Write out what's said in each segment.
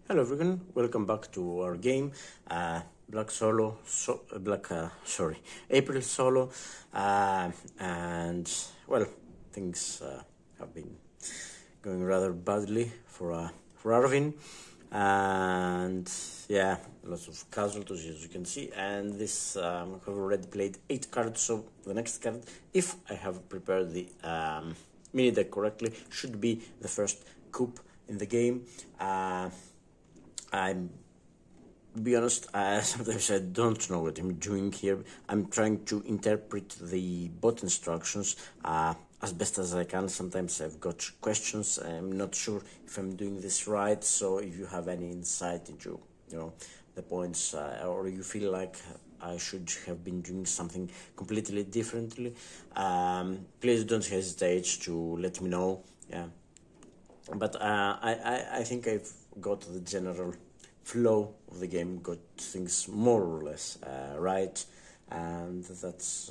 Hello everyone, welcome back to our game, April Solo, and well, things have been going rather badly for Arvin, and yeah, lots of casualties as you can see, and this I've already played 8 cards, so the next card, if I have prepared the mini deck correctly, should be the first Coup in the game. I'm, to be honest, sometimes I don't know what I'm doing here. I'm trying to interpret the bot instructions as best as I can. Sometimes I've got questions. I'm not sure if I'm doing this right. So if you have any insight into, the points, or you feel like I should have been doing something completely differently, please don't hesitate to let me know. Yeah. But I think I've got the general flow of the game, got things more or less right, and that's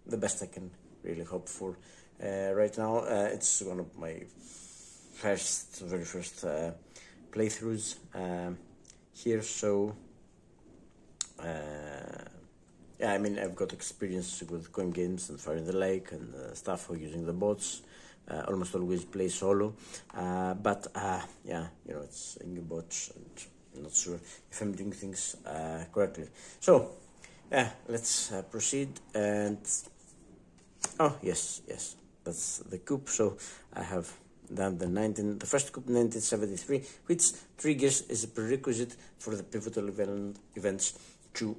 the best I can really hope for right now. It's one of my very first playthroughs here, so yeah, I mean, I've got experience with coin games and Fire in the Lake and stuff for using the bots. Almost always play solo, but yeah, it's in the bots, and I'm not sure if I'm doing things correctly. So yeah, let's proceed. And oh yes, that's the coup. So I have done the first coup 1973, which triggers as a prerequisite for the pivotal events to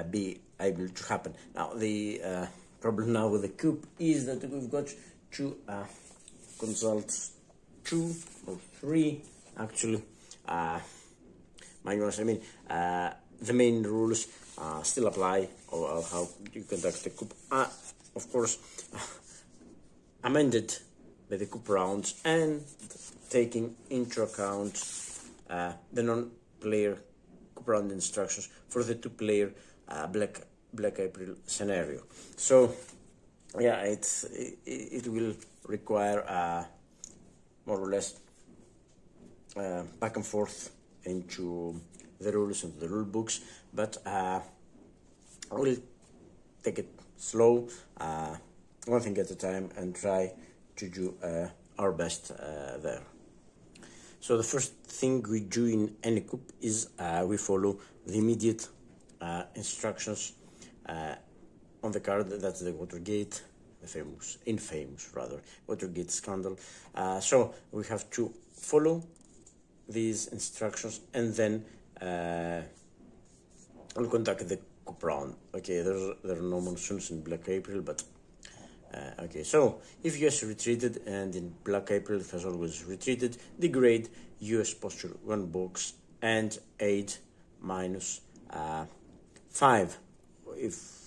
be able to happen. Now the problem now with the coup is that we've got to consult 2 or 3 actually manuals. I mean, the main rules still apply, or how you conduct the coup. Of course, amended by the coup rounds and taking into account the non-player coup round instructions for the 2-player Black April scenario. So yeah, it will require more or less back and forth into the rules and the rule books, but I will take it slow, one thing at a time, and try to do our best there. So the first thing we do in any coup is we follow the immediate instructions on the card. That's the Watergate, the infamous Watergate scandal. So we have to follow these instructions, and then we'll conduct the coup round. Okay, there are no monsoons in Black April, but okay. So if US retreated, and in Black April it has always retreated, degrade US posture 1 box and aid -5. If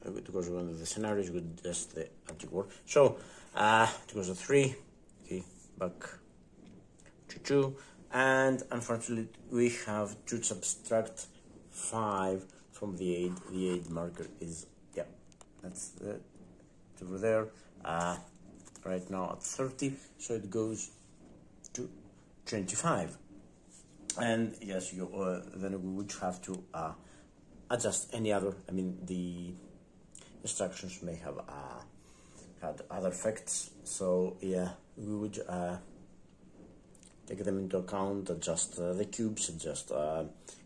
it goes one of the scenarios with just the anti-war. So it goes a 3. Okay, back to 2. And unfortunately, we have to subtract 5 from the aid. The aid marker is, yeah, that's over there. Right now at 30, so it goes to 25. And yes, then we would have to adjust any other. I mean, the instructions may have had other effects. So yeah, we would take them into account, adjust the cubes, adjust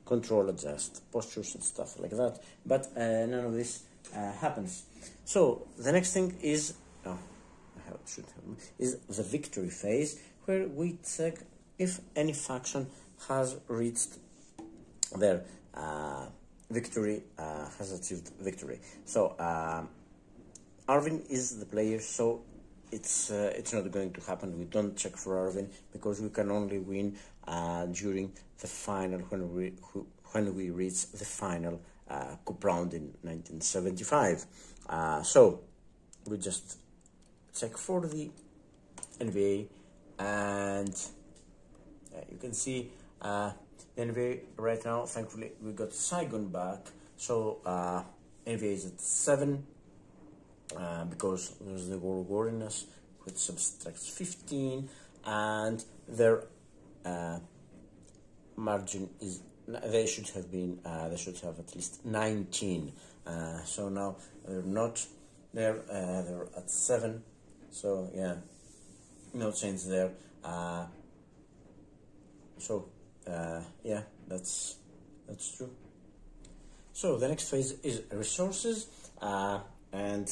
control, adjust postures and stuff like that. But none of this happens. So the next thing is the victory phase, where we check if any faction has reached their victory, has achieved victory. So Arvin is the player, so it's not going to happen. We don't check for Arvin because we can only win during the final, when we reach the final coup round in 1975. So we just check for the NBA, and you can see NBA right now. Thankfully, we got Saigon back, so NBA is at 7 because there's the war in us, which subtracts 15, and their margin is, they should have been, they should have at least 19. So now they're not there, they're at 7. So yeah, no change there. Yeah, that's true. So the next phase is resources, and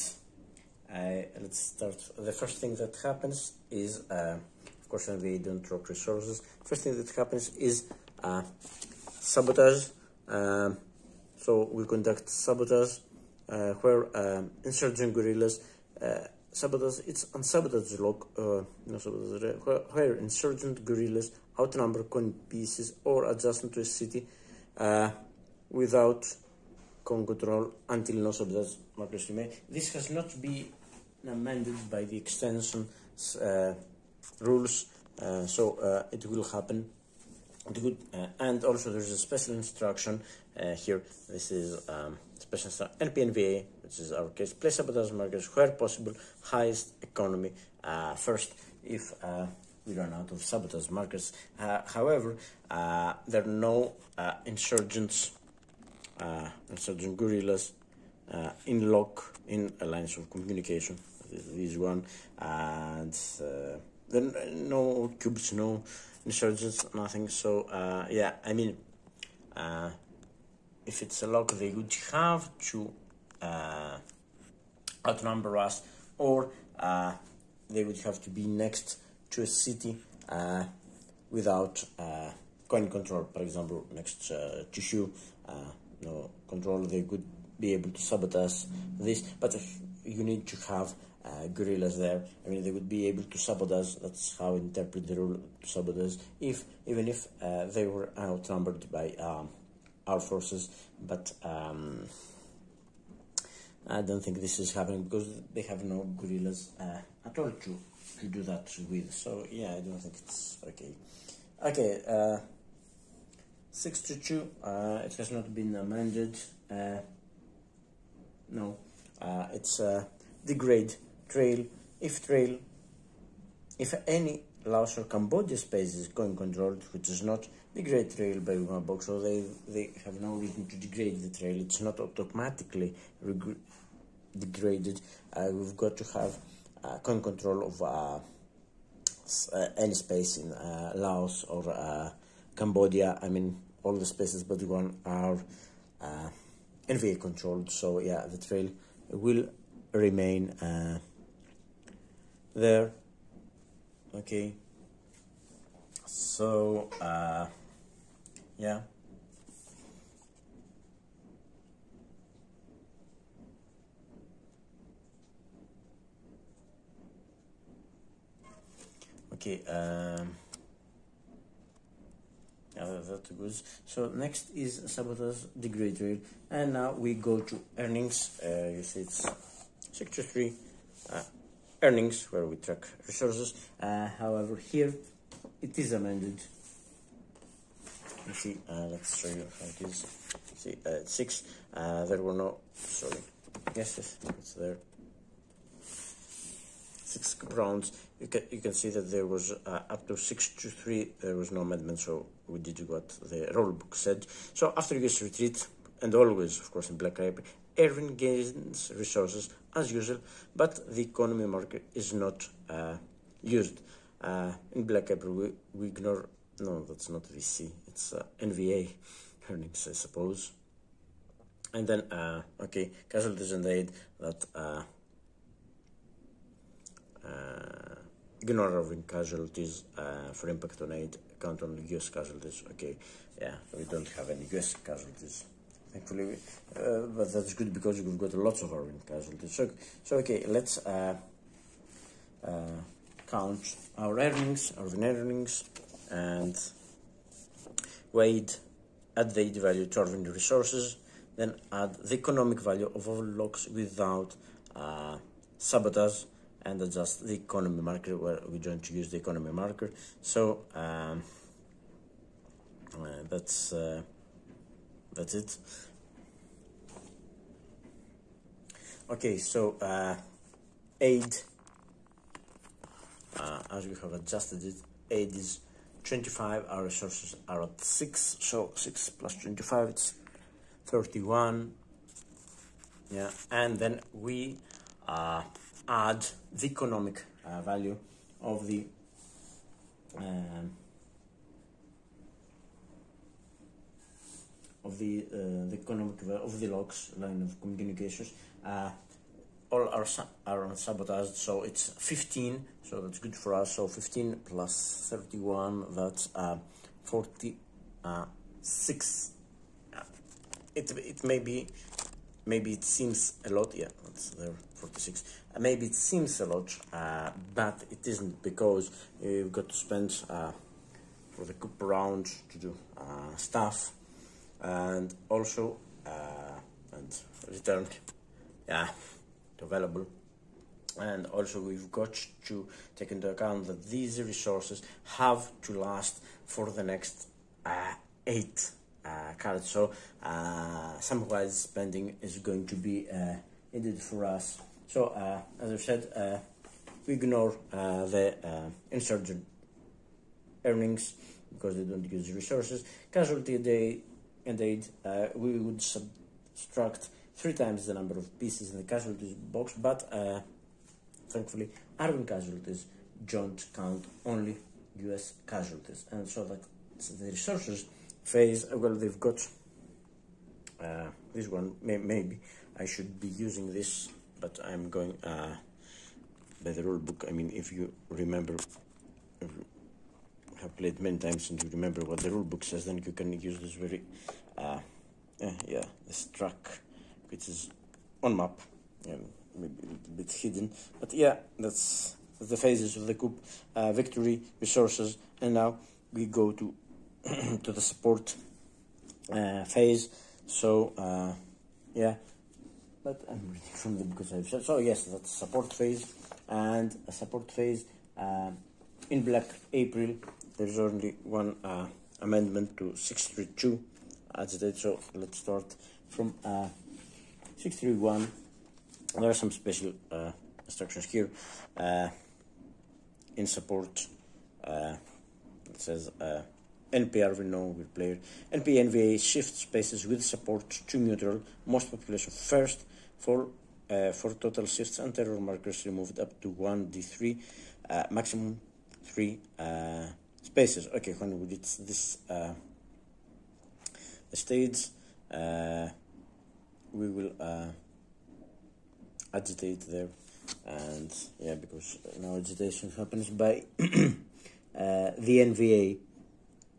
let's start. The first thing that happens is, of course, when we don't drop resources, first thing that happens is sabotage. So we conduct sabotage, where insurgent guerrillas sabotage. It's on sabotage log, no sabotage, where insurgent guerrillas outnumber coin pieces or adjacent to a city without coin control until no sabotage markers remain. This has not been amended by the extension rules, so it will happen. And also there's a special instruction here. This is special instruction NPNVA, which is our case. Place sabotage markers where possible, highest economy first if we run out of sabotage markers. However, there are no insurgent guerrillas in lines of communication. This one, and then no cubes, no insurgents, nothing. So yeah, I mean, if it's a lock, they would have to outnumber us, or they would have to be next to a city without coin control. For example, next to Shu, no control, they could be able to sabotage this. But if you need to have guerrillas there, I mean, they would be able to sabotage. That's how I interpret the rule, to sabotage, even if they were outnumbered by our forces. But I don't think this is happening because they have no guerrillas at all to do that with. So yeah, I don't think it's okay. Okay, 6-2. It has not been amended. No, it's degrade trail. If any Laos or Cambodia space is coin controlled, which is not, degrade trail by one box, so they have no reason to degrade the trail. It's not automatically degraded. We've got to have coin control of any space in Laos or Cambodia. I mean, all the spaces but one are NVA controlled, so yeah, the trail will remain there. Okay, so yeah, okay, yeah, that's good. So next is sabotage degrade trail, and now we go to earnings. You see it's sector 3 earnings, where we track resources. However, here it is amended. You see, let's show you how it is. See, 6. There were no, sorry, yes, it's there. 6 rounds. You can see that there was up to 6-3. There was no amendment, so we did what the rulebook said. So after US retreat, and always, of course, in Black Ivory, everyone gains resources as usual, but the economy marker is not used. In Black Ivory, we ignore. No, that's not VC. It's NVA earnings, I suppose. And then, okay, casualties and aid, that ignore roving casualties for impact on aid, count on US casualties. Okay, yeah, we don't have any US casualties, thankfully, but that's good because we've got lots of roving casualties. So okay, let's count our earnings, and add the aid value to our resources, then add the economic value of all locks without sabotage, and adjust the economy marker where we don't use the economy marker. So that's it. Okay, so aid, as we have adjusted it, aid is 25, our resources are at 6, so 6 plus 25, it's 31. Yeah, and then we add the economic value of the economic of the logs line of communications. All are sabotaged, so it's 15, so that's good for us. So 15 plus 31, that's 46. It maybe it seems a lot. Yeah, that's there, 46. Maybe it seems a lot, but it isn't, because you've got to spend for the coup round to do stuff, and also and return, yeah, available. And also we've got to take into account that these resources have to last for the next 8 cards. So some wise spending is going to be needed for us. So as I've said, we ignore the insurgent earnings because they don't use resources. Casualty and aid, we would subtract 3 times the number of pieces in the casualties box, but thankfully Arvin casualties don't count, only US casualties, and so that the resources phase, well, they've got this one. Maybe I should be using this, but I'm going by the rule book. I mean, if you remember, if you have played many times and you remember what the rule book says, then you can use this very this track, which is on map and maybe a little bit hidden, but yeah, that's the phases of the coup: victory, resources, and now we go to to the support phase. So yeah, but I'm reading from the book as I've said. So yes, that's support phase, and a support phase in Black April. There's only one amendment to 632 agitate. So let's start from 631. There are some special instructions here in support. It says NPR will know with player. NP NVA shift spaces with support to neutral, most population first, for total shifts and terror markers removed up to 1d3, maximum 3 spaces. Okay, when we did this stage, we will agitate there, and yeah, because now agitation happens by the NVA,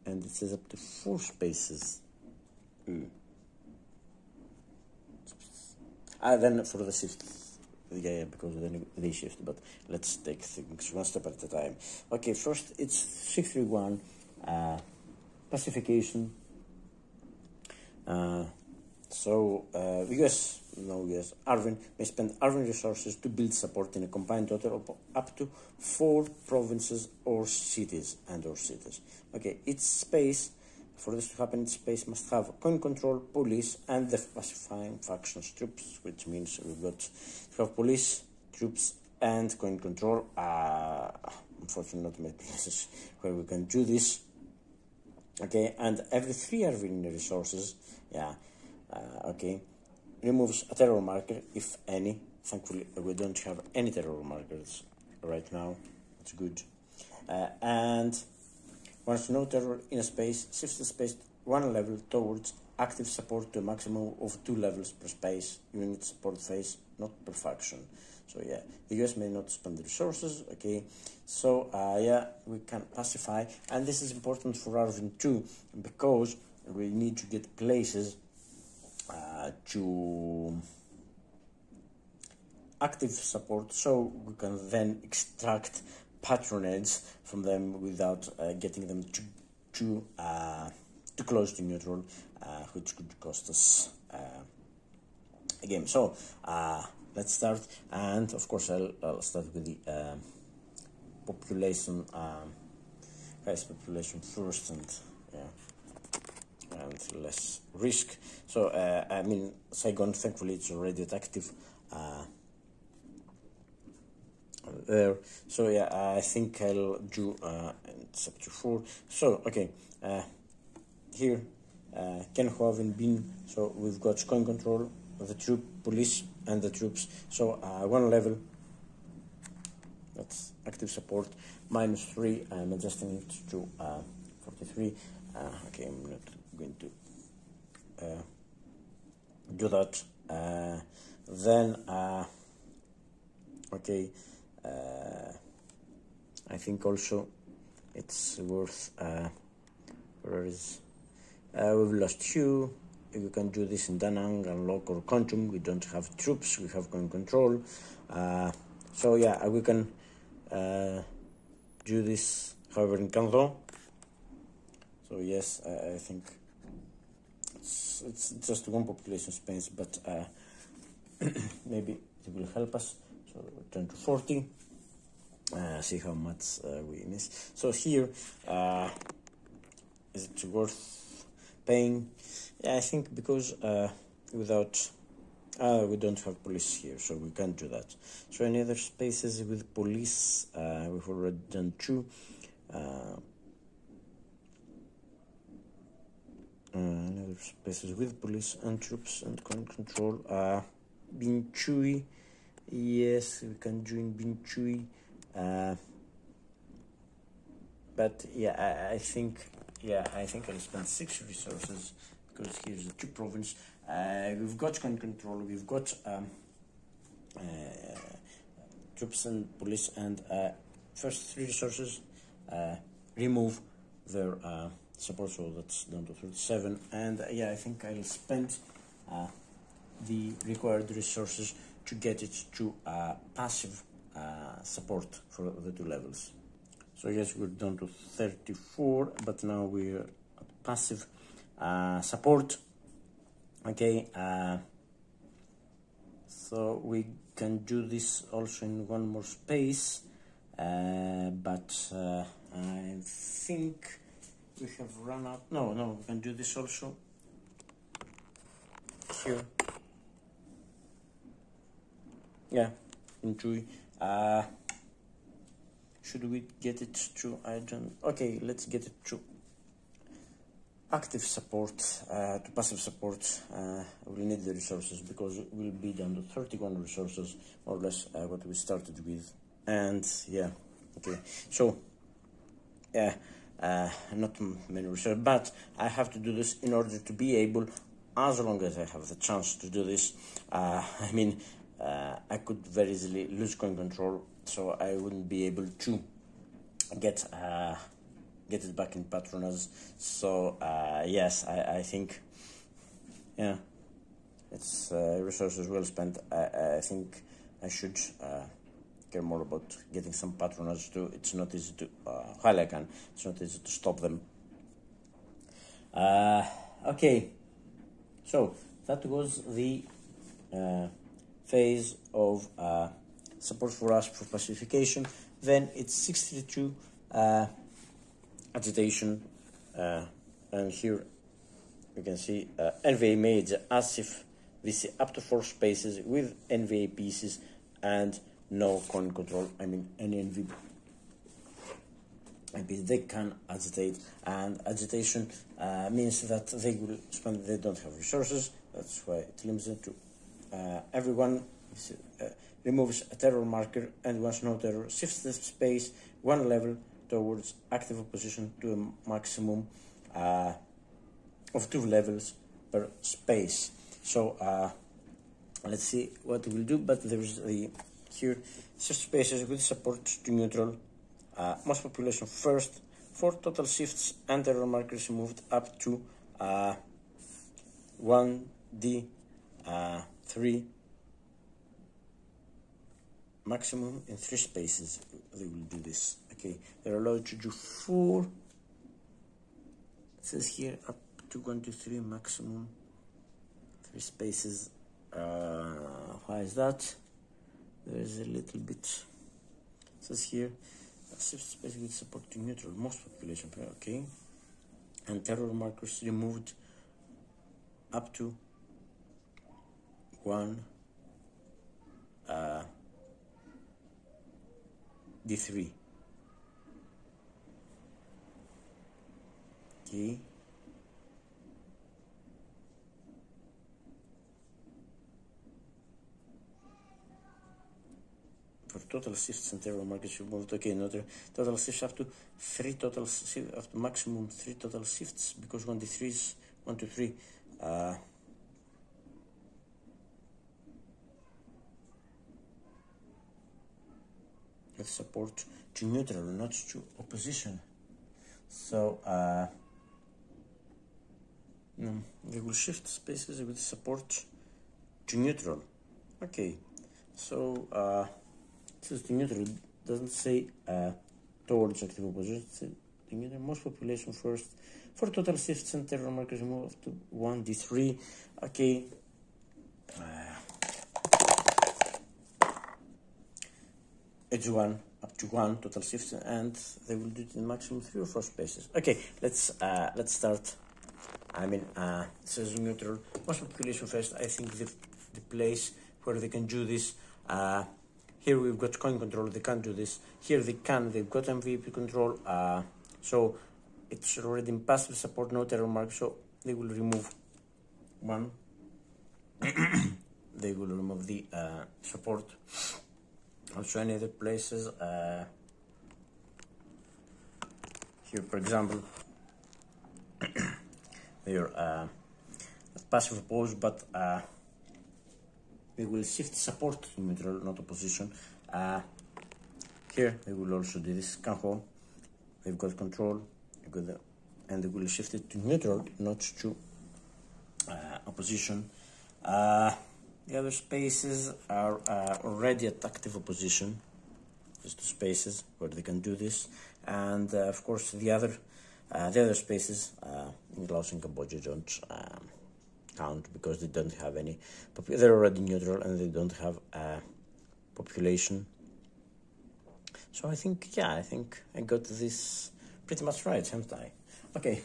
and it says up to 4 spaces. Then for the shift, yeah, because then they shift, but let's take things one step at a time. Okay, first it's 631 pacification. US Arvin may spend Arvin resources to build support in a combined total of up to 4 provinces or cities Okay, its space, for this to happen, its space must have coin control, police, and the pacifying factions troops, which means we've got to have police, troops, and coin control. Unfortunately, not many places where we can do this. Okay, and every 3 Arvin resources, okay, removes a terror marker, if any. Thankfully, we don't have any terror markers right now. It's good. And once no terror in a space, shifts the space 1 level towards active support to a maximum of 2 levels per space, unit support phase, not per faction. So yeah, the US may not spend the resources. Okay, so we can pacify, and this is important for Arvin too, because we need to get places to active support, so we can then extract patronage from them without getting them too close to neutral, which could cost us a game. So let's start, and of course I'll start with the population, highest population first, and and less risk. So I mean, Saigon, thankfully it's already active there. So yeah, I think I'll do it's up to 4. So okay, here can have been, so we've got coin control of the troop, police, and the troops. So one level, that's active support, -3. I'm adjusting it to 43. Okay, I'm not going to do that. Then okay, I think also it's worth where is we've lost Hugh. You can do this in Danang, Unlock, or Quantum. We don't have troops, we have coin control. So yeah, we can do this however in Kanto. So yes, I think it's just one population space, but maybe it will help us. So return to 40. See how much we miss. So here, is it worth paying? Yeah, I think because without we don't have police here, so we can't do that. So any other spaces with police? We've already done 2. Another spaces with police and troops and coin control. Binchui, yes, we can join Binchui. But yeah, I think I'll spend 6 resources because here's the 2 province. We've got coin control, we've got troops and police, and first 3 resources remove their support, so that's down to 37. And yeah, I think I'll spend the required resources to get it to passive support for the 2 levels. So yes, we're down to 34, but now we're at passive support. Okay, so we can do this also in one more space, but I think we have run out. No, we can do this also here. Yeah, enjoy. Should we get it to, I don't, okay, let's get it to active support, to passive support. We'll need the resources because we'll be down to 31 resources, more or less what we started with. And yeah, okay, so yeah, not many resources, but I have to do this in order to be able, as long as I have the chance to do this. I mean, I could very easily lose coin control, so I wouldn't be able to get it back in patronage. So yes, I think, yeah, it's resources well spent. I think I should care more about getting some patronage too. It's not easy to while I can, it's not easy to stop them. Okay, so that was the phase of support for us for pacification. Then it's 62 agitation, and here you can see NVA made as if we see up to 4 spaces with NVA pieces and no coin control. I mean, any NVA they can agitate, and agitation means that they don't have resources. That's why it limits it to everyone removes a terror marker, and once no terror shifts the space 1 level towards active opposition to a maximum of 2 levels per space. So let's see what we'll do. But there's the here shift spaces with support to neutral, most population first, 4 total shifts and terror markers moved up to 1D 3 maximum in 3 spaces. They will do this. Okay, they're allowed to do 4. It says here up to 1, 2, 3 maximum 3 spaces. Why is that? There is a little bit. It says here shift space with support to neutral, most population. Okay, and terror markers removed up to 1 D3. Okay. For total shifts and error markers, you moved. Okay, not total shifts up to up to maximum 3 total shifts, because 1 d3 is 1 to 3. With support to neutral, not to opposition. So no, we will shift spaces with support to neutral. Okay, so it says to neutral, doesn't say towards active opposition, it says to neutral, most population first. For total shifts and error markers, move to 1 d3. Okay. Edge 1 up to 1 total shifts, and they will do it in maximum 3 or 4 spaces. Okay, let's start. It says neutral, most population first. I think the place where they can do this, here we've got coin control, they can't do this. Here they can, they've got MVP control, so it's already in passive support, no terror mark, so they will remove 1. They will remove the support. Also any other places, here for example, they're passive oppose, but they will shift support to neutral, not opposition. Here they will also do this, Kanho, they've got control, and they will shift it to neutral, not to opposition. The other spaces are already at active opposition. There's 2 spaces where they can do this, and of course the other spaces in Laos and Cambodia don't count because they don't have any. They're already neutral and they don't have population. So I think I got this pretty much right, haven't I? Okay.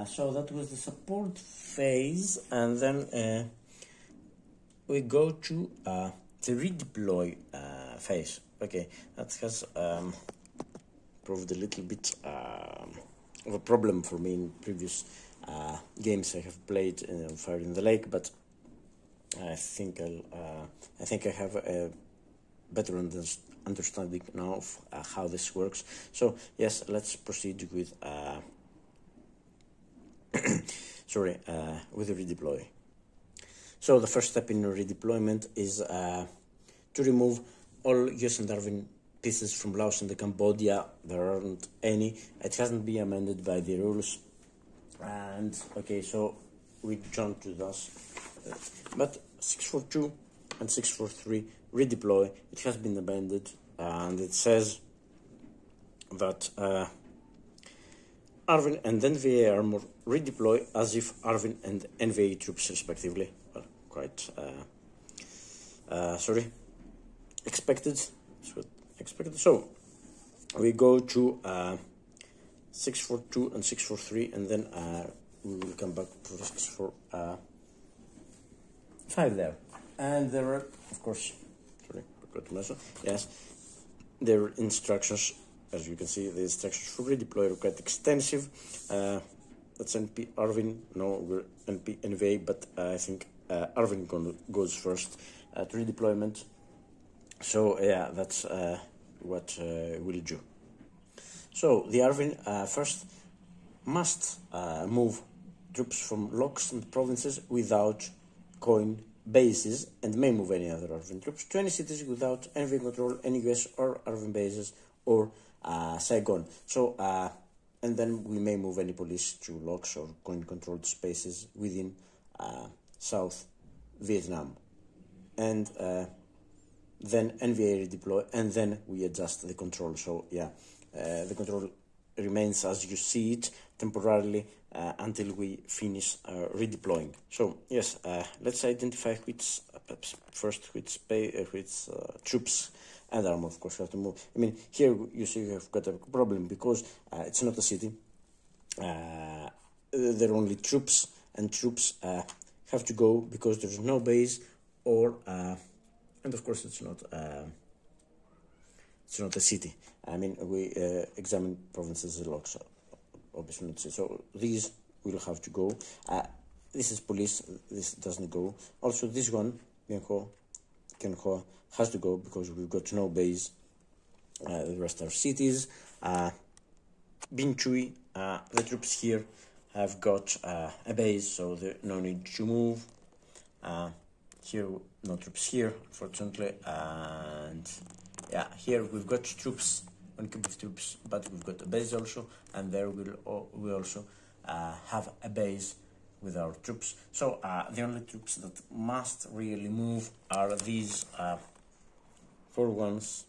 So that was the support phase, and then we go to the redeploy phase. Okay, that has proved a little bit of a problem for me in previous games I have played in Fire in the Lake, but I think I have a better understanding now of how this works. So yes, let's proceed with with the redeploy. So the first step in redeployment is to remove all US and Darwin pieces from Laos and Cambodia. There aren't any. It hasn't been amended by the rules. And okay, so we jump to those. But 642 and 643 redeploy. It has been amended, and it says that Arvin and NVA armor redeploy as if Arvin and NVA troops respectively. Well, quite expected. So we go to 642 and 643, and then we will come back to 645 there. And there are, of course, forgot to mention, yes, there are instructions. As you can see, the instructions for redeploy are quite extensive. That's NP Arvin, no, we're NP NVA, but I think Arvin goes first to redeployment. So yeah, that's what we'll do. So the Arvin first must move troops from locks and provinces without coin bases, and may move any other Arvin troops to any cities without NVA control, any US or Arvin bases, or Saigon. So and then we may move any police to locks or coin controlled spaces within South Vietnam, and then NVA redeploy, and then we adjust the control. So yeah, the control remains as you see it temporarily until we finish redeploying. So yes, let's identify which troops and armor, of course, have to move. I mean, here you see you have got a problem because it's not a city. There are only troops, and troops have to go because there's no base, or and of course it's not a city. I mean, we examine provinces and locks obviously not. So these will have to go. This is police. This doesn't go. Also, this one, Kenho, has to go because we've got no base. The rest are cities. Binchui, the troops here have got a base, so there's no need to move. Here, no troops here, unfortunately, and yeah, here we've got troops, one group of troops, but we've got a base also, and there we also have a base with our troops. So the only troops that must really move are these 4 ones,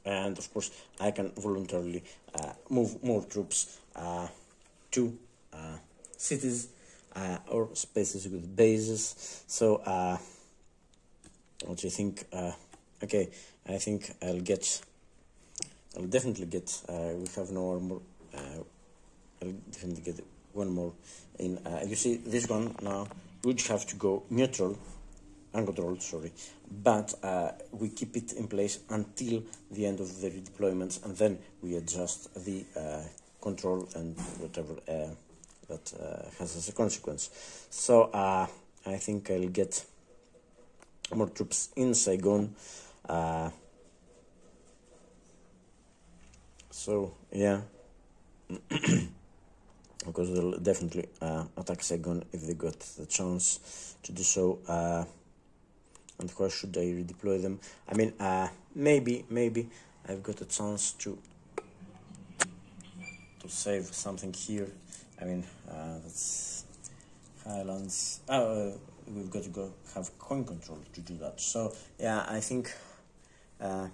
and of course I can voluntarily move more troops to cities or spaces with bases. So what do you think? Okay, I think I'll definitely get, we have no armor, I'll definitely get one more in. You see this one now would have to go neutral, uncontrolled, sorry, but we keep it in place until the end of the redeployments, and then we adjust the control and whatever that has as a consequence. So I think I'll get more troops in Saigon. So yeah, because they'll definitely attack Saigon if they got the chance to do so. And why should I redeploy them? I mean, maybe I've got a chance to save something here. I mean, that's Highlands. We've got to go have coin control to do that. So yeah, I think the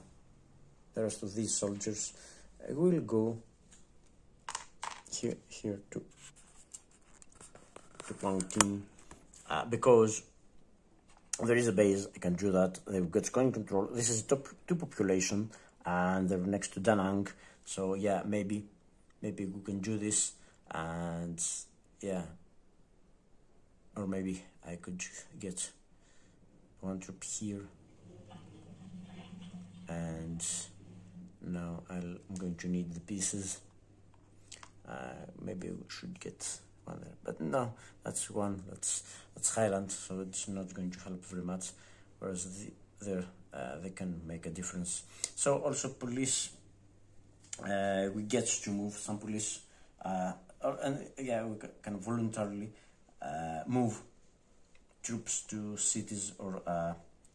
rest of these soldiers will go here to Planting, because there is a base. I can do that. They've got coin control. This is top 2 population, and they're next to Da Nang. So yeah, maybe we can do this, and yeah, or maybe I could get 1 troop here, and now I'm going to need the pieces. Maybe we should get 1 there, but no, that's 1. That's Highland, so it's not going to help very much. Whereas they can make a difference. So also police, we get to move some police, and yeah, we can voluntarily move troops to cities or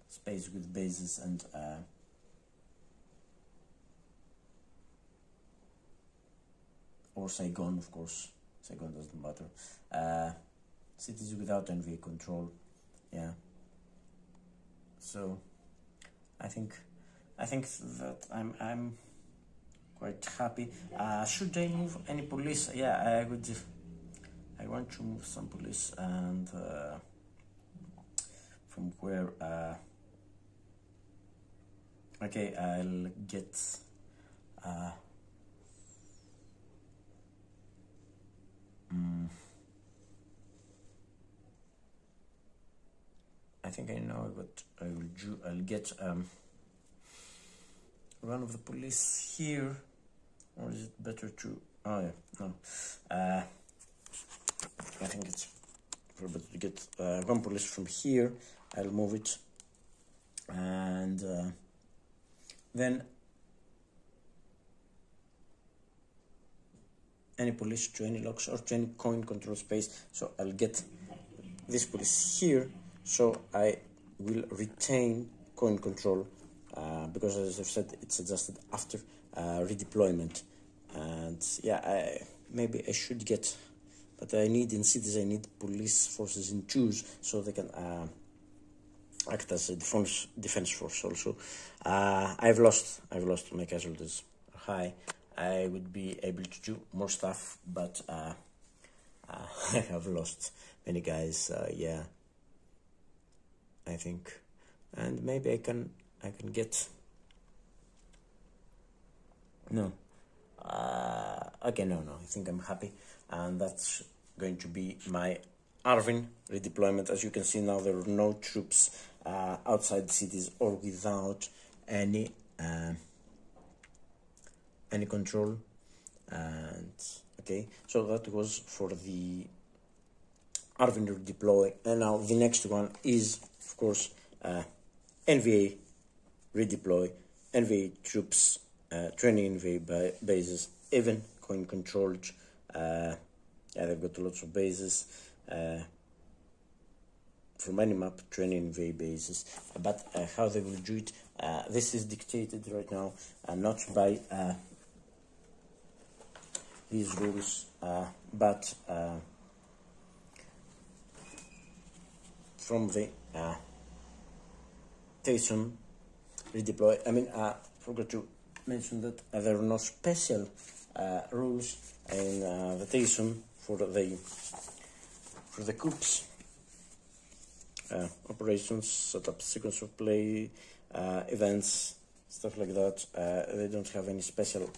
space with bases, and or Saigon, of course. Saigon doesn't matter. Cities without NVA control, yeah. So I think that I'm quite happy. Should I move any police? Yeah, I want to move some police, and from where? Okay, I'll get. I think I know what I will do. I'll get 1 of the police here, or is it better to? Oh yeah, no. I think it's better to get 1 police from here. I'll move it, and then any police to any locks or to any coin control space. So I'll get this police here, so I will retain coin control, because as I've said, it's adjusted after redeployment. And yeah, maybe I should get, but I need in cities, I need police forces in twos, so they can act as a defense force also. I've lost my casualties high. I would be able to do more stuff, but I have lost many guys. Yeah, I think, and maybe I can get. No, okay, no. I think I'm happy, and that's going to be my Arvin redeployment. As you can see now, there are no troops outside the cities or without any control. And okay, so that was for the Arvin redeploy. And now the next one is, of course, NVA redeploy, NVA troops, training NVA bases, even coin controlled. Yeah, they've got lots of bases from any map, training NVA bases. But how they will do it, this is dictated right now, not by these rules, but from the Taysom redeploy. I mean, forgot to mention that there are no special rules in the Taysom for the Coups operations, set up sequence of play, events, stuff like that. They don't have any special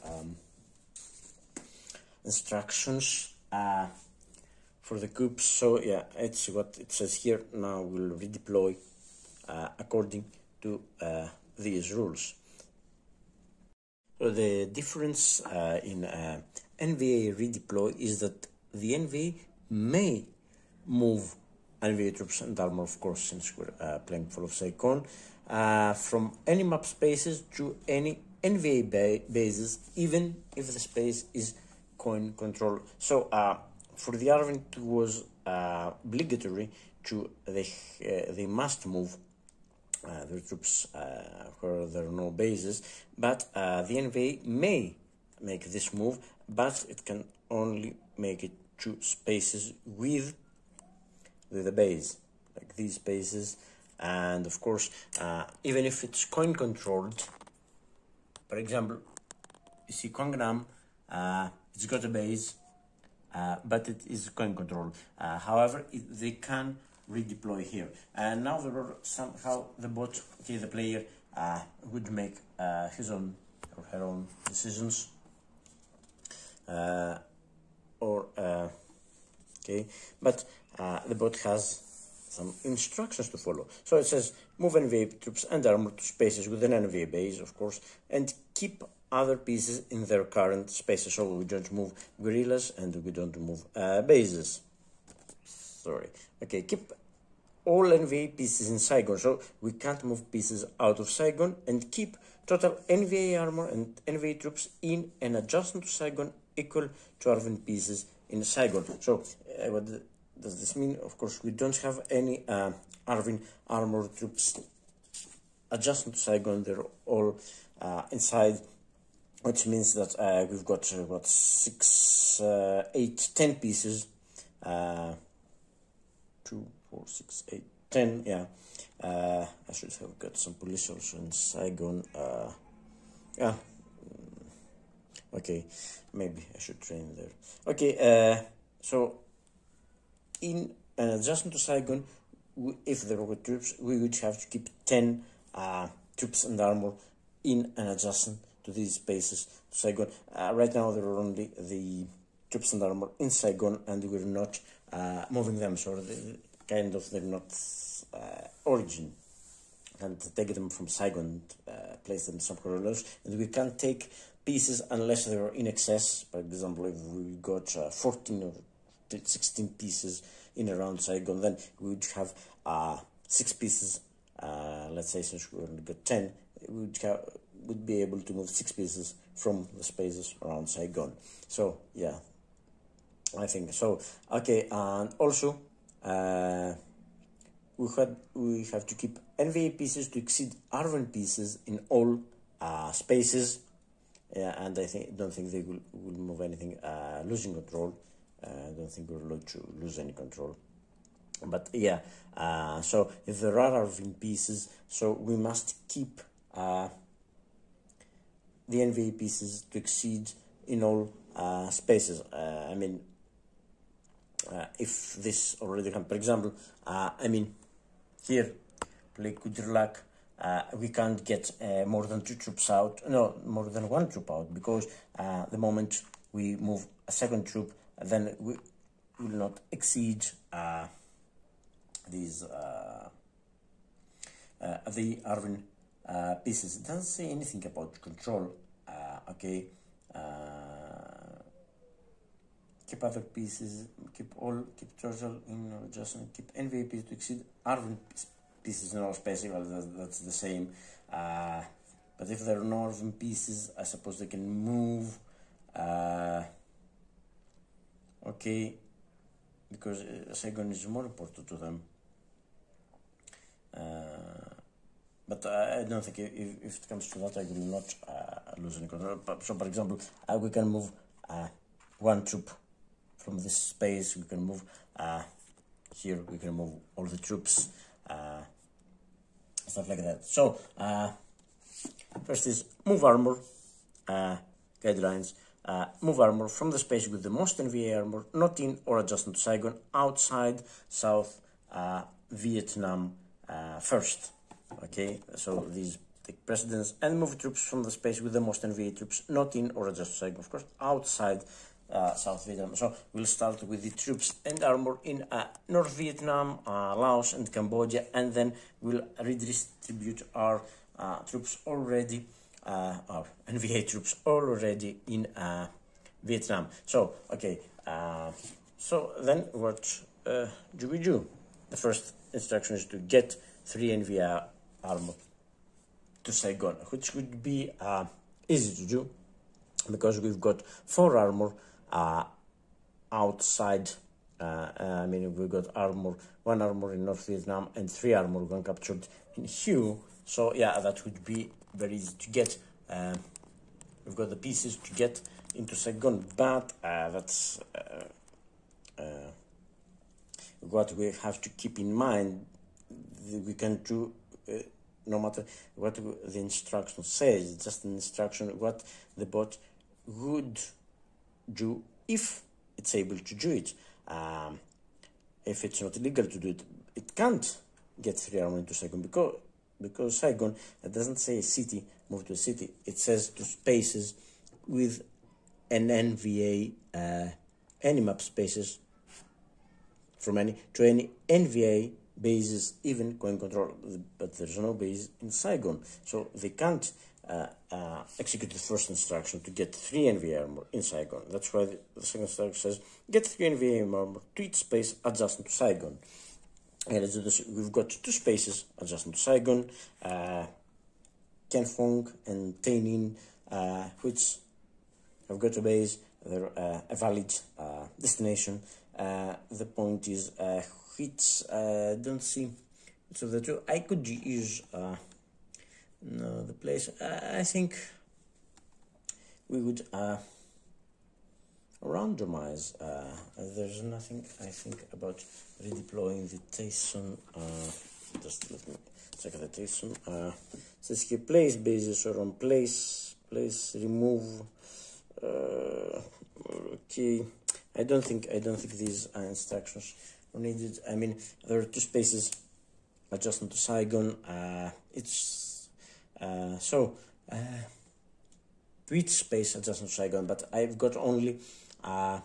instructions for the Coups. So yeah, it's what it says here. Now we'll redeploy according to these rules. So the difference in NVA redeploy is that the NVA may move NVA troops and armor, of course, since we're playing Fall of Saigon, from any map spaces to any NVA bases, even if the space is coin control. So for the Arvin, it was obligatory to they must move their troops where there are no bases, but the NVA may make this move, but it can only make it to spaces with the base, like these spaces. And of course, even if it's coin controlled, for example, you see Kongnam, it's got a base, but it is coin controlled. However, they can redeploy here. And now there are somehow the bot, okay, the player would make his own or her own decisions, okay, but the bot has some instructions to follow. So it says move NVA troops and armor to spaces within NVA base, of course, and keep other pieces in their current spaces. So we don't move guerrillas and we don't move bases. Sorry. Okay, keep all NVA pieces in Saigon. So we can't move pieces out of Saigon, and keep total NVA armor and NVA troops in and adjacent to Saigon equal to Arvin pieces in Saigon. So what does this mean? Of course, we don't have any Arvin armor troops adjacent to Saigon. They're all inside, which means that we've got what, 6, 8, 10 pieces. 2, 4, 6, 8, 10. Yeah, I should have got some police also in Saigon. Yeah. Okay, maybe I should train there. Okay, so in an adjacent to Saigon, if there were troops, we would have to keep 10 troops and armor in and adjacent to these spaces to Saigon. Right now there are only the troops and armor in Saigon, and we're not moving them, so they're not origin, and take them from Saigon, place them somewhere else, and we can't take pieces unless they are in excess. For example, if we got 14 or 16 pieces in around Saigon, then we would have 6 pieces. Let's say since we only got 10, we would be able to move 6 pieces from the spaces around Saigon. So yeah, I think so. Okay, and also we have to keep NVA pieces to exceed Arvin pieces in all spaces. Yeah, and don't think they will move anything losing control. I don't think we're allowed to lose any control. But yeah, so if there are Arvin pieces, so we must keep the NVA pieces to exceed in all spaces. I mean, if this already comes, for example, I mean, here, play Kudirlak, we can't get more than 2 troops out, no, more than 1 troop out, because the moment we move a second troop, then we will not exceed these the Arvin pieces. It doesn't say anything about control. Okay, keep other pieces, keep total in adjustment, keep NVA pieces to exceed Arvin pieces in our space. Well, that's the same. But if there are no Arvin pieces, I suppose they can move. Okay, because Saigon is more important to them. But I don't think if it comes to that, I will not lose any control. So, for example, we can move one troop from this space. We can move here. We can move all the troops, stuff like that. So, first is move armor guidelines. Move armor from the space with the most NVA armor, not in or adjacent to Saigon, outside South Vietnam first. Okay, so these take precedence, and move troops from the space with the most NVA troops, not in or adjacent to Saigon, of course, outside South Vietnam. So we'll start with the troops and armor in North Vietnam, Laos, and Cambodia, and then we'll redistribute our troops already. Our NVA troops already in Vietnam. So, okay, so then what do we do? The first instruction is to get 3 NVA armor to Saigon, which would be easy to do because we've got 4 armor outside. I mean, we've got 1 armor in North Vietnam and 3 armor when captured in Hue. So yeah, that would be very easy to get. We've got the pieces to get into Saigon, but that's what we have to keep in mind. We can do no matter what the instruction says. It's just an instruction what the bot would do if it's able to do it. If it's not illegal to do it, it can't get 3 armor into Saigon because Saigon, it doesn't say city, move to a city. It says to spaces with an NVA, any map spaces from any to any NVA bases, even coin control. But there's no base in Saigon, so they can't execute the first instruction to get 3 NVA armor in Saigon. That's why the second instruction says get 3 NVA armor to each space adjacent to Saigon. And let's do this. We've got 2 spaces adjacent to Saigon, Ken Phong and Tay Ninh, which have got a base. They're a valid destination. The point is, which don't see. So the 2 I could use. No, the place. I think we would randomize. There's nothing I think about redeploying the Tyson. Just let me check the Tyson. Says here place bases or on place remove. Okay, I don't think these instructions are needed. I mean, there are 2 spaces adjacent to Saigon. It's so to each space adjacent to Saigon, but I've got only 4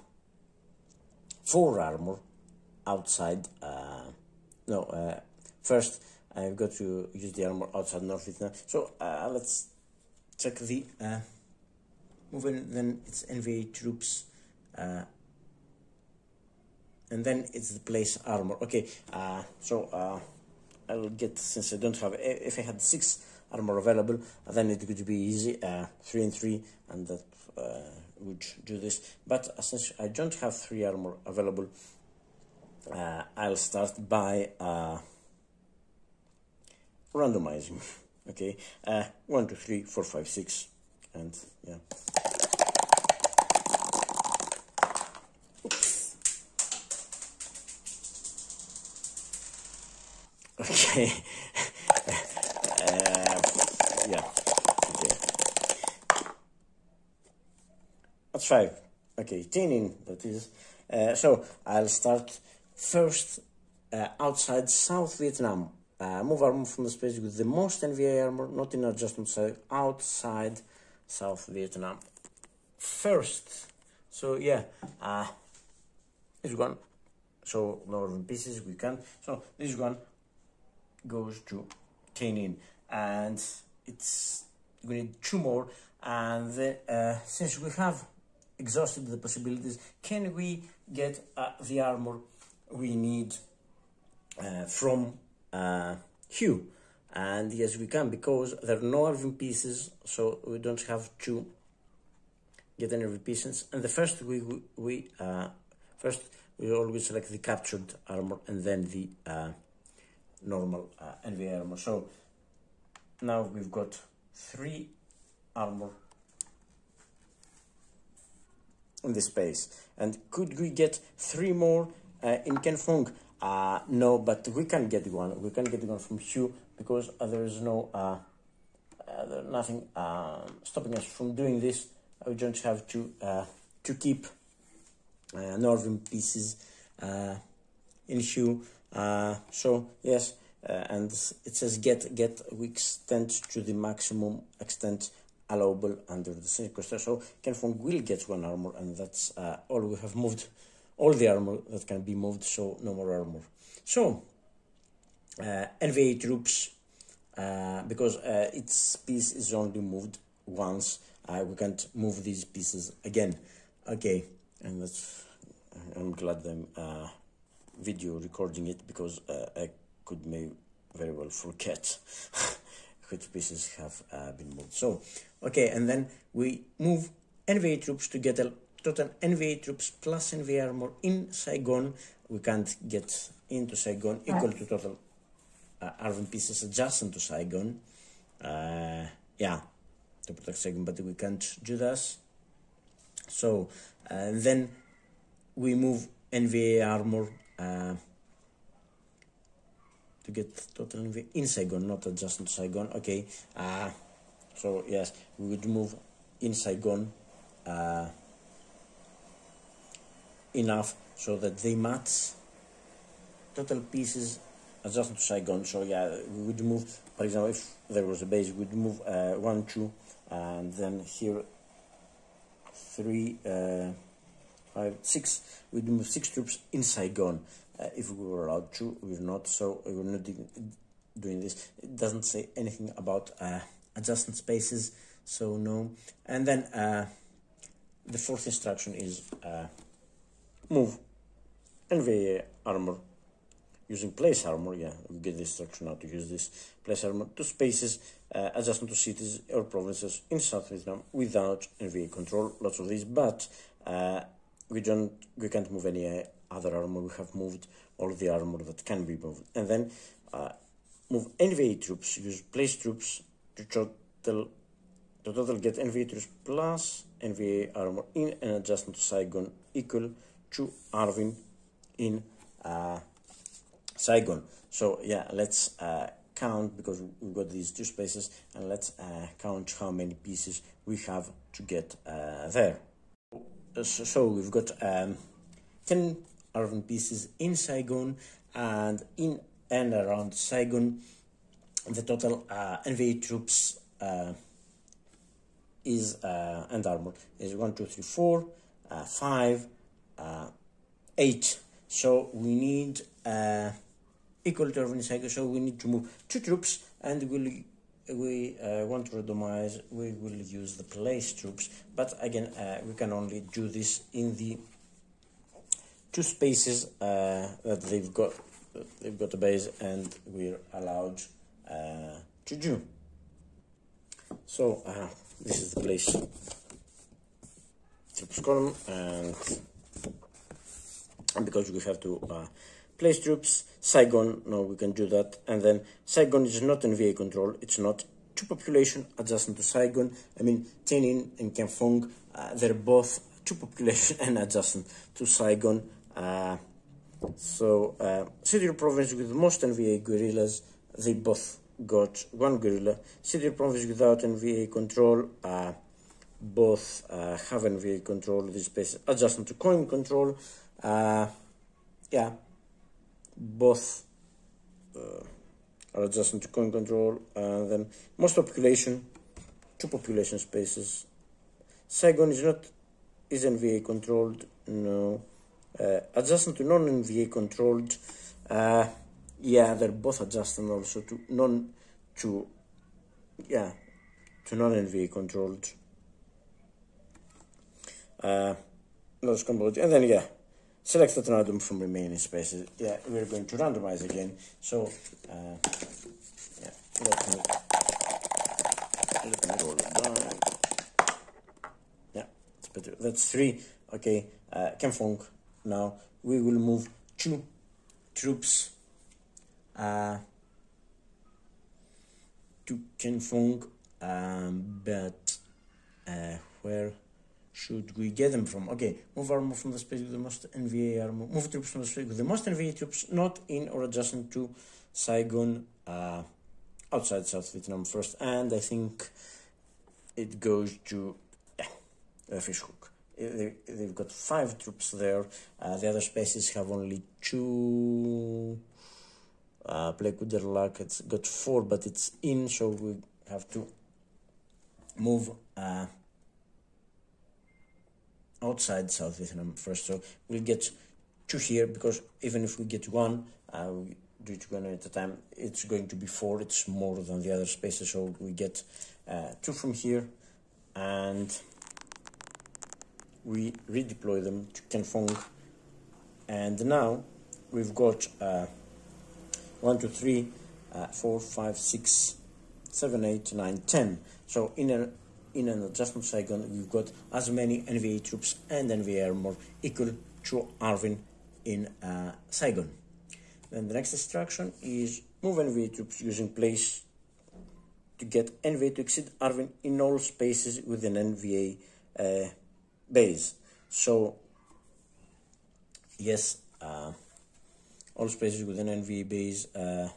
armor outside. First I've got to use the armor outside North Vietnam. So let's check the moving. Then it's NVA troops, and then it's the place armor. Okay, so I'll get, since I don't have. If I had 6 armor available, then it would be easy. 3 and 3, and that would do this. But since I don't have 3 armor available, I'll start by randomizing. Okay, 1, 2, 3, 4, 5, 6, and yeah. Oops. Okay. Yeah. Okay. That's 5. Okay, Tay Ninh, that is. So I'll start first outside South Vietnam. Move armor from the space with the most NVA armor, not in adjustment side, outside South Vietnam. First. So yeah, this one. So northern pieces we can. So this one goes to Tay Ninh, and we need 2 more. And since we have exhausted the possibilities. Can we get the armor we need from Coup? And yes, we can, because there are no Irving pieces, so we don't have to get any Irving pieces. And the first we always select the captured armor and then the normal NVA armor. So now we've got 3 armor in this space. And could we get 3 more in Kenfeng? No, but we can get one. We can get one from Coup, because there is no nothing stopping us from doing this. We don't have to keep Northern pieces in Coup. So yes, and it says get we extend to the maximum extent allowable under the circumstances. So Kenfeng will get 1 armor, and that's all. We have moved all the armor that can be moved, so no more armor. So NVA troops, because its piece is only moved once, we can't move these pieces again. Okay, and that's, I'm glad I'm video recording it, because I could may very well forget which pieces have been moved. So okay, and then we move NVA troops to get a total NVA troops plus NVA armor in Saigon. We can't get into Saigon equal to total Arvin pieces adjacent to Saigon. Yeah, to protect Saigon, but we can't do this. So then we move NVA armor to get total NVA in Saigon, not adjacent to Saigon. Okay, so yes, we would move in Saigon enough so that they match total pieces adjacent to Saigon. So yeah, we would move, for example, if there was a base, we would move 1, 2, and then here 3, 5, 6. We'd move 6 troops in Saigon if we were allowed to. We're not, so we're not doing this. It doesn't say anything about adjacent spaces, so no. And then the 4th instruction is move NVA armor using place armor. Yeah, we get the instruction how to use this place armor to spaces adjacent to cities or provinces in South Vietnam without NVA control. Lots of these, but we can't move any other armor. We have moved all the armor that can be moved. And then move NVA troops, use place troops to total get NVA troops plus NVA armor in and adjacent to Saigon equal to Arvin in Saigon. So yeah, let's count, because we've got these 2 spaces, and let's count how many pieces we have to get there. So we've got 10 Arvin pieces in Saigon, and in and around Saigon the total NVA troops is and armor is 1, 2, 3, 4, 5, 8. So we need equal to Arvin Saigon. So we need to move 2 troops, and we want to randomize. We will use the place troops, but again we can only do this in the 2 spaces that they've got a base, and we're allowed to do. So this is the place troops column, and because we have to place troops, Saigon, no, we can do that. And then Saigon is not NVA control, it's not. 2 population adjacent to Saigon, I mean Tinin and Kenfeng, they're both 2 population and adjacent to Saigon. So city or province with most NVA guerrillas, they both got 1 guerrilla. City or province without NVA control, both have NVA control. This space adjacent to coin control. Yeah, both are adjacent to coin control. And then most population, 2 population spaces. Saigon is NVA controlled, no. Adjacent to non-NVA controlled, yeah, they're both adjacent also to non-NVA controlled. Lost Cambodia, and then yeah, select an item from remaining spaces. Yeah, we're going to randomize again. So yeah, let me roll it down. Yeah, it's better. That's 3. Okay, Kenfong. Now we will move 2 troops to Kenfong, but where should we get them from? Okay, move armor from the space with the most NVA armor. Move troops from the space with the most NVA troops, not in or adjacent to Saigon, outside South Vietnam first. And I think it goes to Fishhook. They've got 5 troops there. The other spaces have only 2. Play with their luck. It's got 4, but it's in, so we have to move outside South Vietnam first. So we'll get 2 here, because even if we get 1, we do it 1 at a time. It's going to be 4. It's more than the other spaces, so we get 2 from here, and we redeploy them to Kenfong. And now we've got 1, 2, 3, 4, 5, 6, 7, 8, 9, 10. So in an adjustment Saigon, we've got as many NVA troops and NVA armor equal to Arvin in Saigon. Then the next instruction is move NVA troops using place to get NVA to exceed Arvin in all spaces with an NVA base. So yes, all spaces with an NVA base, and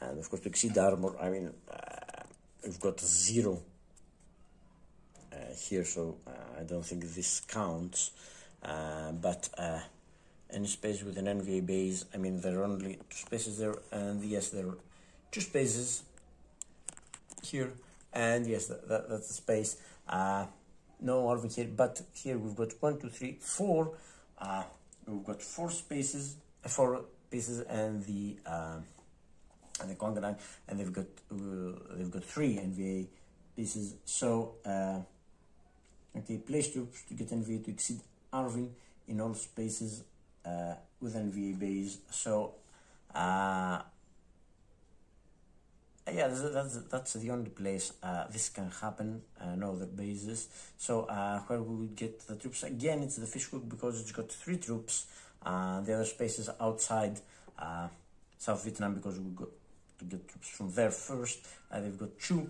of course to exceed armor, I mean, we've got 0 here, so I don't think this counts, but any space with an NVA base, I mean, there are only 2 spaces there, and yes, there are 2 spaces here, and yes, that's the space. No Arvin here, but here we've got 1, 2, 3, 4. We've got 4 spaces, 4 pieces, and the Konganang, and they've got 3 NVA pieces. So okay, place troops to get NVA to exceed Arvin in all spaces with NVA base. So yeah, that's the only place this can happen, no other bases. So where we will get the troops, again, it's the Fishhook, because it's got 3 troops. The other spaces outside South Vietnam, because we got to get troops from there first. They've got 2,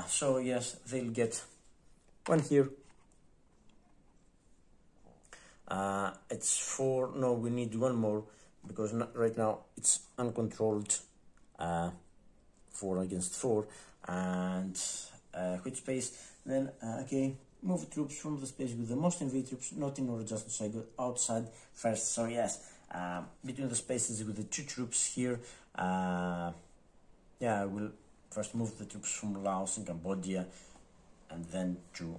so yes, they'll get 1 here. It's 4. No, we need 1 more, because right now it's uncontrolled. 4 against 4, and which space? Then okay, move troops from the space with the most NVA troops, not in or adjacent, so I go outside first. So yes, between the spaces with the 2 troops here, yeah, I will first move the troops from Laos and Cambodia, and then to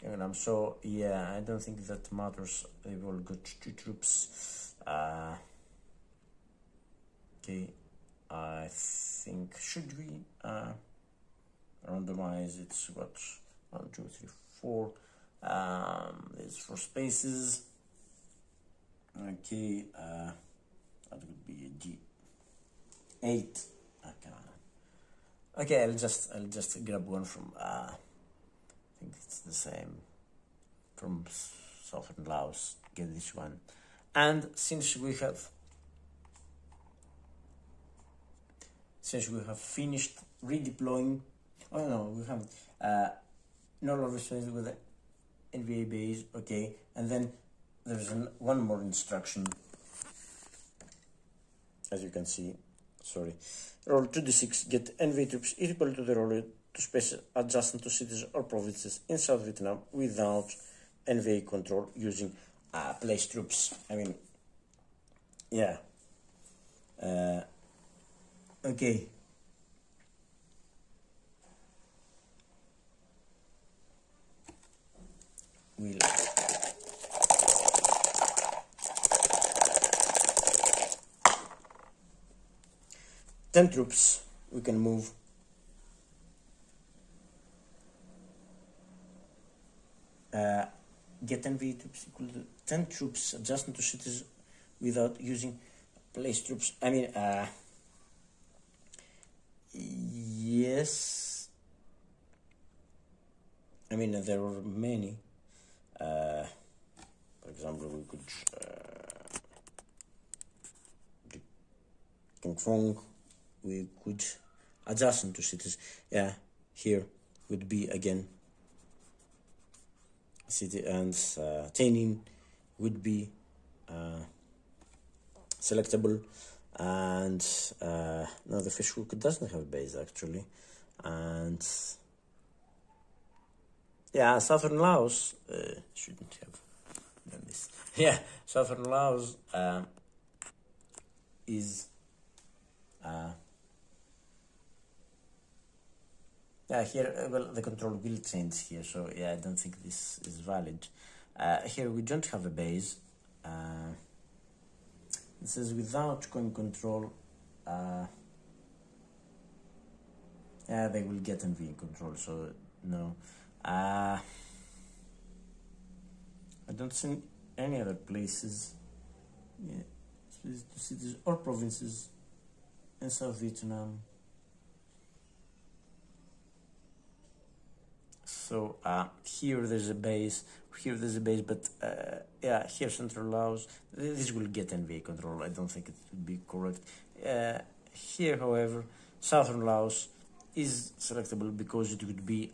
Vietnam. So yeah, I don't think that matters. They've all got 2 troops. Okay, I think, should we randomize? It's what, 1, 2, 3, 4. There's 4 spaces. Okay, that would be a D8. Okay, I'll just grab 1 from I think it's the same, from Southern Laos. Get this one, and since we have finished redeploying, oh no, we have no longer spaces with the NVA base. Okay, and then there's one more instruction, as you can see. Sorry, roll 2d6, get NVA troops equal to the roll to spaces adjacent to cities or provinces in South Vietnam without NVA control using place troops. I mean, yeah. Okay. We'll 10 troops we can move get NVA troops equal to 10 troops adjacent to cities without using place troops. I mean, yes. I mean, there are many. For example, we could King Fong. We could adjacent to cities. Yeah, here would be again city, and Tainin would be selectable, and no, the Fishhook doesn't have base actually, and yeah, Southern Laos shouldn't have done this. Yeah, Southern Laos is yeah, here, well, the control will change here, so yeah, I don't think this is valid. Here we don't have a base. It says without coin control, yeah, they will get NV control, so no. I don't see any other places, yeah, cities or provinces in South Vietnam. So here there's a base, but yeah, here Central Laos, this will get NVA control. I don't think it would be correct. Here, however, Southern Laos is selectable because it would be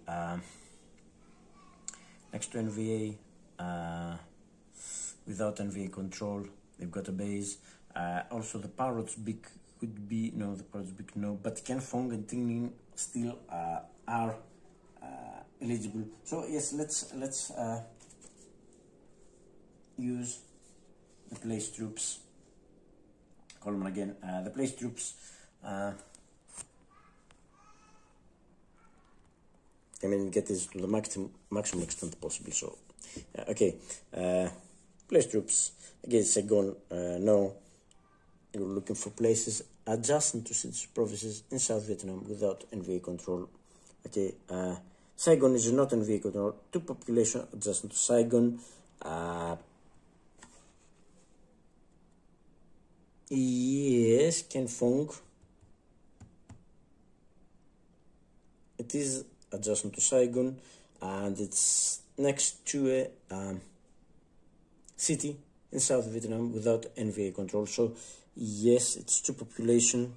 next to NVA without NVA control. They've got a base. Also, the Parrots Beak could be, no, the Parrots Beak, no, but Ken Phong and Ting Ninh still are eligible. So yes, let's use the place troops column again. The place troops, I mean, get this to the maximum extent possible. So okay, place troops again. Saigon, no. You're looking for places adjacent to cities, provinces in South Vietnam without NVA control. Okay, Saigon is not NVA control. To population adjacent to Saigon. Yes, Ken Phong. It is adjacent to Saigon, and it's next to a city in South Vietnam without NVA control. So yes, it's to population.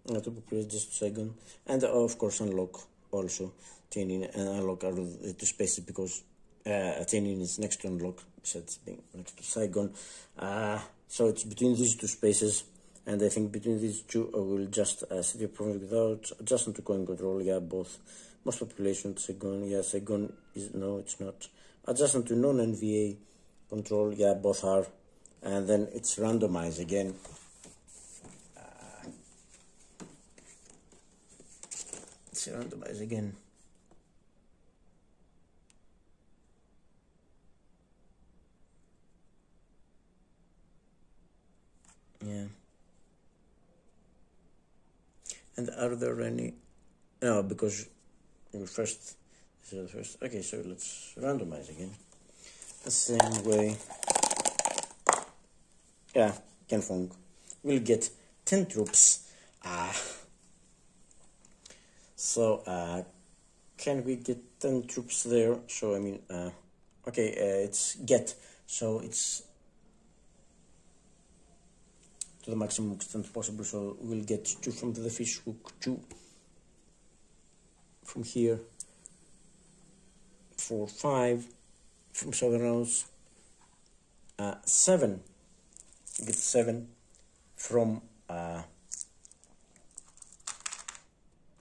To populate just Saigon, and of course unlock also Tainin and unlock are the two spaces because Tainin is next to unlock besides being next to Saigon. So it's between these two spaces, and I think between these two I will just city of province without adjacent to coin control. Yeah, both. Most population Saigon. Yeah, Saigon is, no, it's not. Adjacent to non-NVA control. Yeah, both are, and then it's randomized again. It's randomized again. Yeah. And are there any? No, because we first. This is the first. Okay, so let's randomize again. The same way. Yeah, Ken Phong will get 10 troops. So can we get 10 troops there? So I mean, okay, it's get. So it's to the maximum extent possible. So we'll get 2 from the Fishhook, 2 from here, 4, 5 from Southern Laos, 7. Get 7 from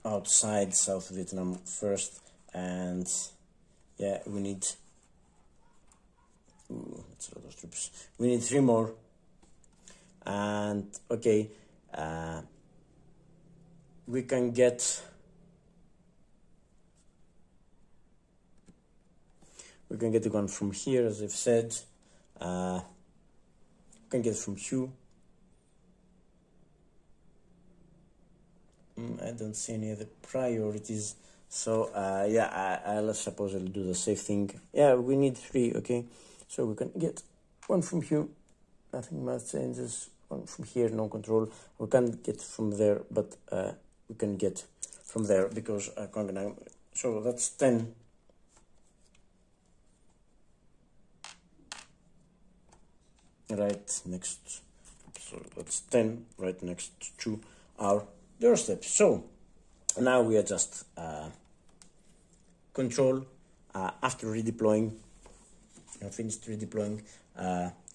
outside South Vietnam first, and yeah, we need. That's a lot of troops. We need 3 more. And okay, we can get. We can get the one from here, as I've said. We can get from Hugh. I I don't see any other priorities. So yeah, I'll suppose I'll do the safe thing. Yeah, we need 3, okay? So we can get 1 from here, nothing much changes. 1 from here, no control. We can't get from there, but we can get from there because Kongnam. So that's 10. Right next, so that's 10 right next to our doorstep. So now we are just control after redeploying. I finished redeploying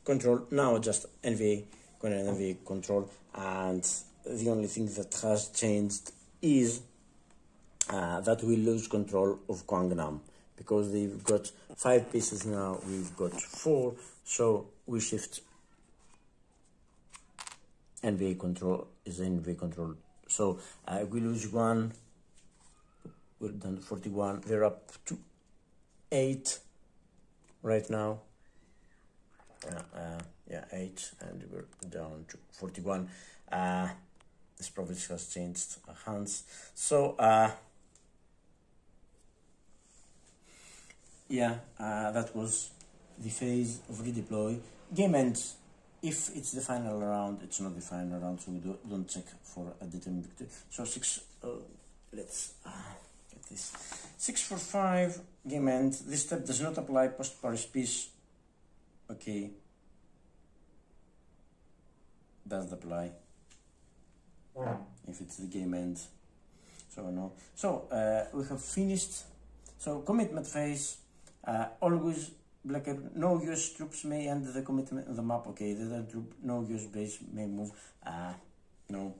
control. Now just NVA, NVA control, and the only thing that has changed is that we lose control of Gangnam because they've got 5 pieces now. We've got 4, so we shift NVA control is NVA control. So we lose 1. We're down to 41. We're up to 8 right now. Yeah, 8, and we're down to 41. This province has changed hands. So yeah, that was the phase of redeploy. Game ends. If it's the final round, it's not the final round, so we don't check for a determined victory. So 6, let's get this. 6 for 5, game end. This step does not apply post Paris peace. Okay. Doesn't apply. If it's the game end. So no. So we have finished. So commitment phase. Always black, no US troops may end the commitment on the map. Okay, the troop, no US base may move. No,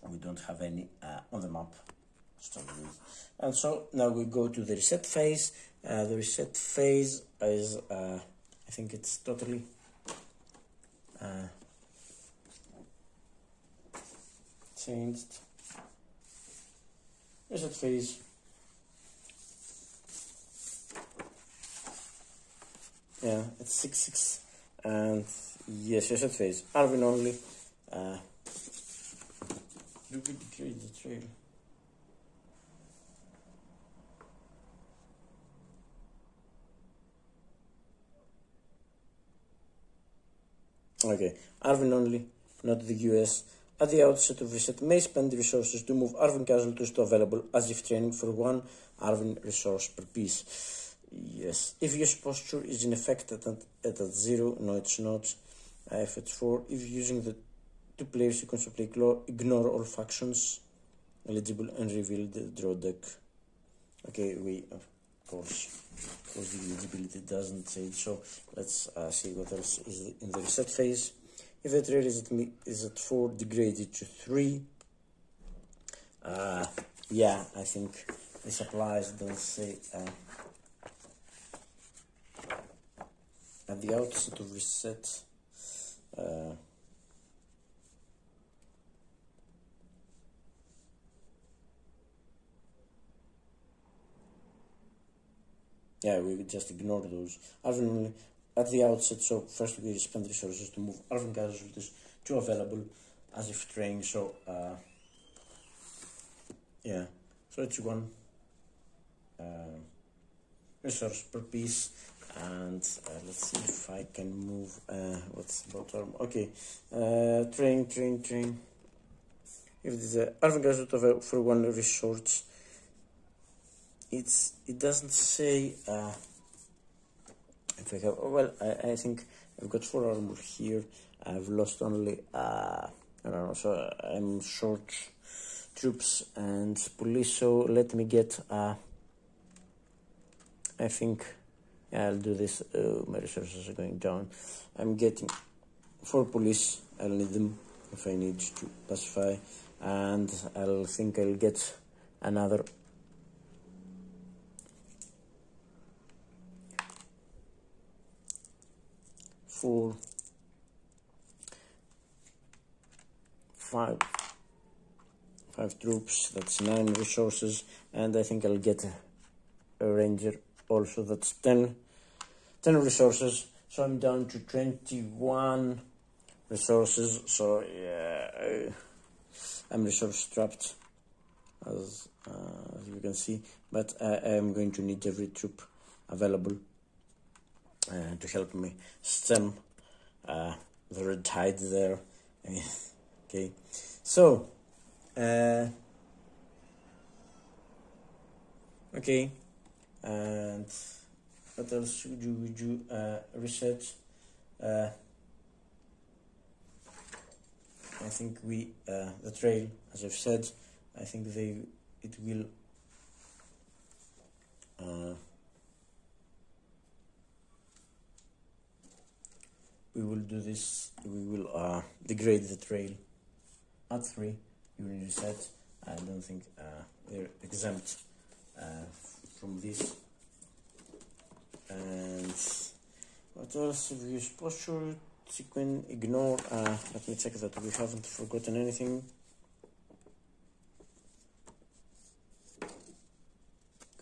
we don't have any on the map. And so now we go to the reset phase. The reset phase is, I think it's totally changed. Reset phase. Yeah, it's 6-6, and yes, reset phase. Arvin only. Repeat the trail. Okay, Arvin only, not the US. At the outset of reset, may spend resources to move Arvin casualties to available as if training for 1 Arvin resource per piece. Yes, if US posture is in effect at 0, no it's not. If it's 4, if using the 2-player sequence of play, ignore all factions eligible and reveal the draw deck. Okay, we of course the eligibility doesn't say it, so let's see what else is in the reset phase. If the trade is at 4, degrade it to 3. Yeah, I think this applies. Don't say at the outset of reset. Yeah, we just ignore those. Arvin at the outset, so first we spend resources to move Arvin casualties to available as if training. So yeah, so it's 1 resource per piece. And let's see if I can move. What's bottom? Okay, train. If it is a Arvin casualty for 1 resource, it doesn't say if I have. Well, I think I've got 4 armor here. I've lost only I don't know. So I'm short troops and police. So let me get. I think. Yeah, I'll do this. My resources are going down. I'm getting 4 police. I'll need them if I need to pacify, and I'll think I'll get another 4, 5 troops. That's 9 resources, and I think I'll get a ranger. Also, that's 10 resources, so I'm down to 21 resources. So yeah, I'm resource strapped, as you can see, but I am going to need every troop available to help me stem the red tide there. Okay, so okay, and what else should you do? Reset. I think the trail, as I've said, I think it will we will do this. We will degrade the trail at 3 during reset. I don't think they're exempt from this. And what else? If we use posture, sequence, ignore. Let me check that we haven't forgotten anything.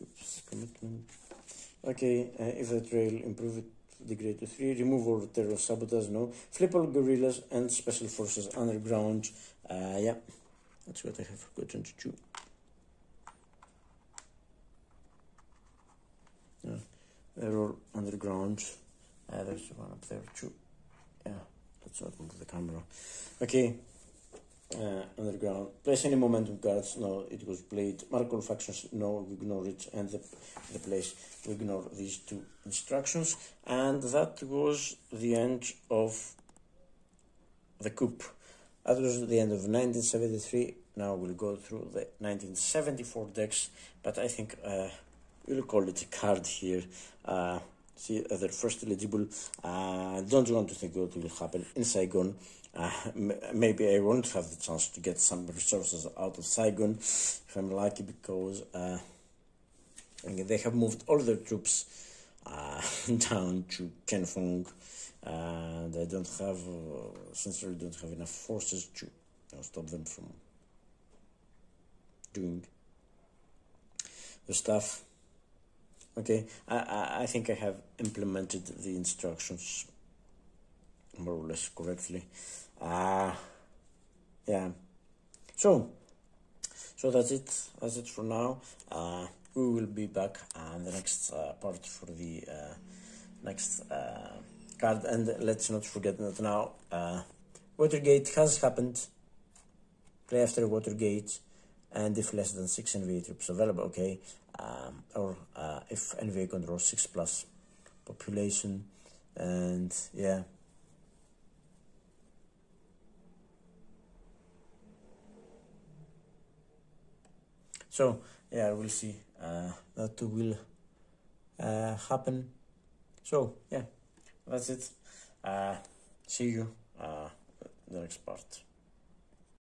Oops, commitment. Okay, if the trail, improve it, degrade to 3. Remove all terror sabotage, no. Flip all guerrillas and special forces underground. Yeah, that's what I have forgotten to do. They're all underground. There's one up there too. Yeah, let's not move the camera. Okay, underground. Place any momentum cards. No, it was played. Mark all factions. No, we ignore it. And the place, we ignore these 2 instructions. And that was the end of the coup. That was the end of 1973. Now we'll go through the 1974 decks, but I think we'll call it a card here. See, they're first eligible. Don't want to think what will happen in Saigon. Maybe I won't have the chance to get some resources out of Saigon if I'm lucky, because they have moved all their troops down to Kenfong, and I don't have, sincerely don't have enough forces to stop them from doing the stuff. Okay, I think I have implemented the instructions more or less correctly. Yeah. So that's it. That's it for now. We will be back on the next part for the next card. And let's not forget that now Watergate has happened. Play after Watergate, and if less than 6 NVA troops available, okay, or if NVA controls 6+ population, and yeah. So yeah, we'll see that will happen. So yeah, that's it. See you the next part.